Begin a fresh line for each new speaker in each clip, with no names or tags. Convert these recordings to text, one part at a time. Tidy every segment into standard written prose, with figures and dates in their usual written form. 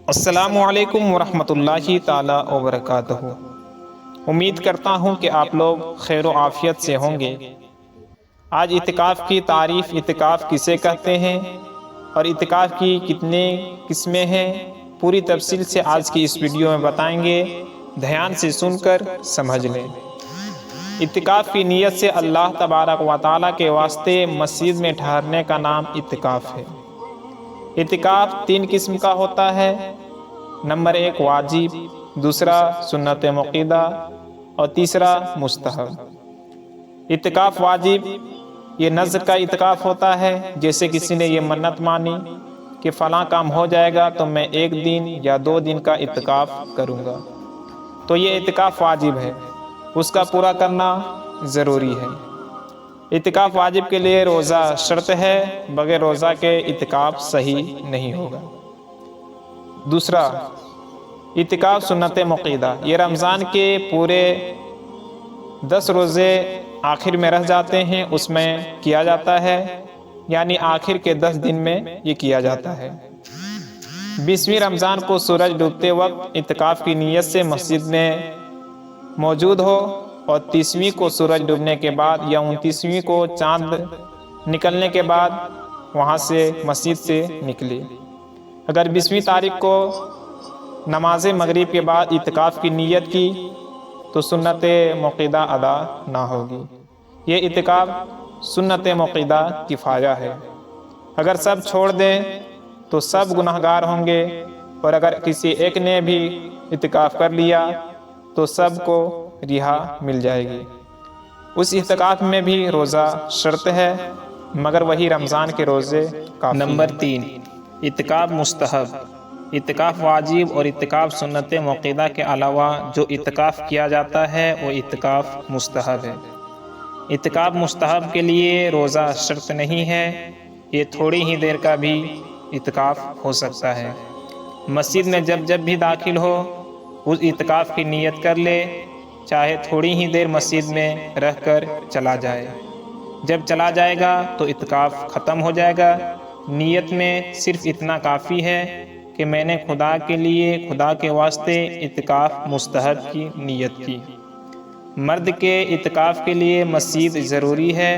السلام علیکم ورحمۃ اللہ تعالی وبرکاتہ۔ امید کرتا ہوں کہ آپ لوگ خیر و عافیت سے ہوں گے۔ آج اعتکاف کی تعریف، اعتکاف کسے کہتے ہیں اور اعتکاف کی کتنے قسمیں ہیں، پوری تفصیل سے آج کی اس ویڈیو میں بتائیں گے۔ دھیان سے سن کر سمجھ لیں۔ اعتکاف کی نیت سے اللہ تبارک و تعالیٰ کے واسطے مسجد میں ٹھہرنے کا نام اعتکاف ہے۔ اعتکاف 3 قسم کا ہوتا ہے۔ نمبر 1 واجب، دوسرا سنت موقدہ اور تیسرا مستحب۔ اعتکاف واجب یہ نذر کا اعتکاف ہوتا ہے، جیسے کسی نے یہ منت مانی کہ فلاں کام ہو جائے گا تو میں 1 دن یا 2 دن کا اعتکاف کروں گا، تو یہ اعتکاف واجب ہے، اس کا پورا کرنا ضروری ہے۔ اعتکاف واجب کے لیے روزہ شرط ہے، بغیر روزہ کے اعتکاف صحیح نہیں ہوگا۔ دوسرا اعتکاف سنت موقدہ، یہ رمضان کے پورے 10 روزے آخر میں رہ جاتے ہیں، اس میں کیا جاتا ہے، یعنی آخر کے 10 دن میں یہ کیا جاتا ہے۔ 20ویں رمضان کو سورج ڈوبتے وقت اعتکاف کی نیت سے مسجد میں موجود ہو، اور 30ویں کو سورج ڈوبنے کے بعد یا 29ویں کو چاند نکلنے کے بعد وہاں سے مسجد سے نکلے۔ اگر 20ویں تاریخ کو نماز مغرب کے بعد اعتکاف کی نیت کی تو سنت موقدہ ادا نہ ہوگی۔ یہ اعتکاف سنت موقدہ کفایہ ہے۔ اگر سب چھوڑ دیں تو سب گناہگار ہوں گے، اور اگر کسی ایک نے بھی اعتکاف کر لیا تو سب کو رہا مل جائے گی۔ اس اعتکاف میں بھی روزہ شرط ہے، مگر وہی رمضان کے روزے کافی۔ نمبر 3 اعتکاف مستحب۔ اعتکاف واجب اور اعتکاف سنت موقدہ کے علاوہ جو اعتکاف کیا جاتا ہے وہ اعتکاف مستحب ہے۔ اعتکاف مستحب کے لیے روزہ شرط نہیں ہے، یہ تھوڑی ہی دیر کا بھی اعتکاف ہو سکتا ہے۔ مسجد میں جب بھی داخل ہو اس اعتکاف کی نیت کر لے، چاہے تھوڑی ہی دیر مسجد میں رہ کر چلا جائے۔ جب چلا جائے گا تو اعتکاف ختم ہو جائے گا۔ نیت میں صرف اتنا کافی ہے کہ میں نے خدا کے لیے، خدا کے واسطے اعتکاف مستحب کی نیت کی۔ مرد کے اعتکاف کے لیے مسجد ضروری ہے،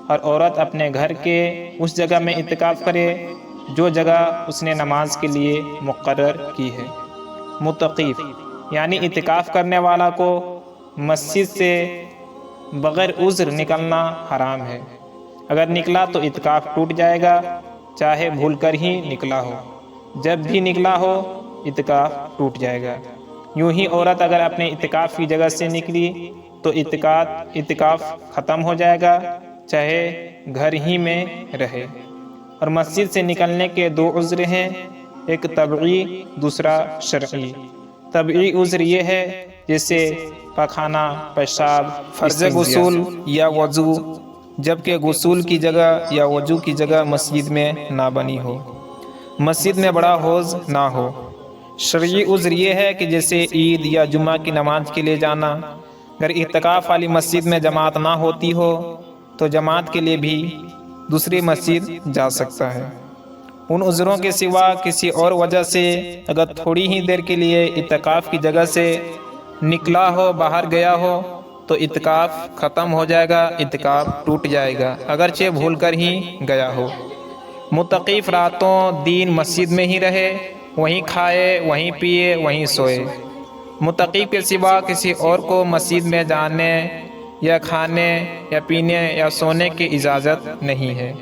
اور عورت اپنے گھر کے اس جگہ میں اعتکاف کرے جو جگہ اس نے نماز کے لیے مقرر کی ہے۔ متقیف یعنی اعتکاف کرنے والا کو مسجد سے بغیر عذر نکلنا حرام ہے۔ اگر نکلا تو اعتکاف ٹوٹ جائے گا، چاہے بھول کر ہی نکلا ہو۔ جب بھی نکلا ہو اعتکاف ٹوٹ جائے گا۔ یوں ہی عورت اگر اپنے اعتکاف کی جگہ سے نکلی تو اعتکاف ختم ہو جائے گا، چاہے گھر ہی میں رہے۔ اور مسجد سے نکلنے کے 2 عذر ہیں، ایک طبعی، دوسرا شرعی۔ طبعی عذر یہ ہے جیسے پاخانہ، پیشاب، فرض غسل یا وضو، جبکہ غسل کی جگہ یا وضو کی جگہ مسجد میں نہ بنی ہو، مسجد میں بڑا حوض نہ ہو۔ شرعی عذر یہ ہے کہ جیسے عید یا جمعہ کی نماز کے لیے جانا، اگر اعتکاف والی مسجد میں جماعت نہ ہوتی ہو تو جماعت کے لیے بھی دوسری مسجد جا سکتا ہے۔ ان عذروں کے سوا کسی اور وجہ سے اگر تھوڑی ہی دیر کے لیے اعتکاف کی جگہ سے نکلا ہو، باہر گیا ہو تو اعتکاف ختم ہو جائے گا، اعتکاف ٹوٹ جائے گا، اگرچہ بھول کر ہی گیا ہو۔ متقیف راتوں دن مسجد میں ہی رہے، وہیں کھائے، وہیں پیے، وہیں سوئے۔ متقیف کے سوا کسی اور کو مسجد میں جانے یا کھانے یا پینے یا سونے کی اجازت نہیں ہے،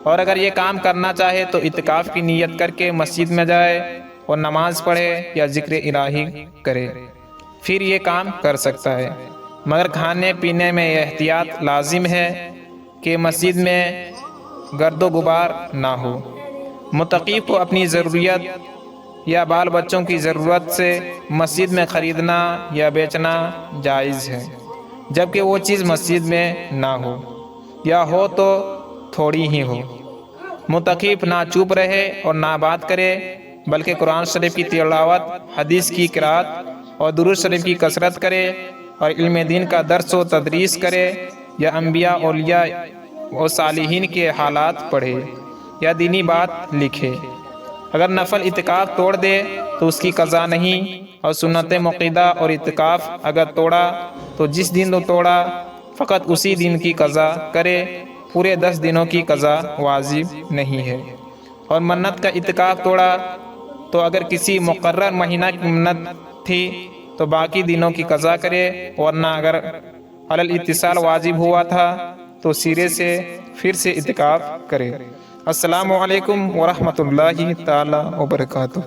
اور اگر یہ کام کرنا چاہے تو اعتکاف کی نیت کر کے مسجد میں جائے اور نماز پڑھے یا ذکر الہی کرے، پھر یہ کام کر سکتا ہے۔ مگر کھانے پینے میں یہ احتیاط لازم ہے کہ مسجد میں گرد و غبار نہ ہو۔ متقیف کو اپنی ضروریت یا بال بچوں کی ضرورت سے مسجد میں خریدنا یا بیچنا جائز ہے، جبکہ وہ چیز مسجد میں نہ ہو، یا ہو تو تھوڑی ہی ہو۔ متقیف نہ چپ رہے اور نہ بات کرے، بلکہ قرآن شریف کی تلاوت، حدیث کی قرات اور درود شریف کی کثرت کرے، اور علم دین کا درس و تدریس کرے، یا انبیاء، اولیاء و صالحین کے حالات پڑھے، یا دینی بات لکھے۔ اگر نفل اعتکاف توڑ دے تو اس کی قضا نہیں، اور سنت مؤکدہ اور اعتکاف اگر توڑا تو جس دن تو توڑا فقط اسی دن کی قضا کرے، پورے 10 دنوں کی قضا واجب نہیں ہے۔ اور منت کا اعتکاف توڑا تو اگر کسی مقرر مہینہ کی منت تھی تو باقی دنوں کی قضا کرے، ورنہ اگر علی الاتصال واجب ہوا تھا تو سرے سے پھر سے اعتکاف کرے۔ السلام علیکم ورحمۃ اللہ تعالی وبرکاتہ۔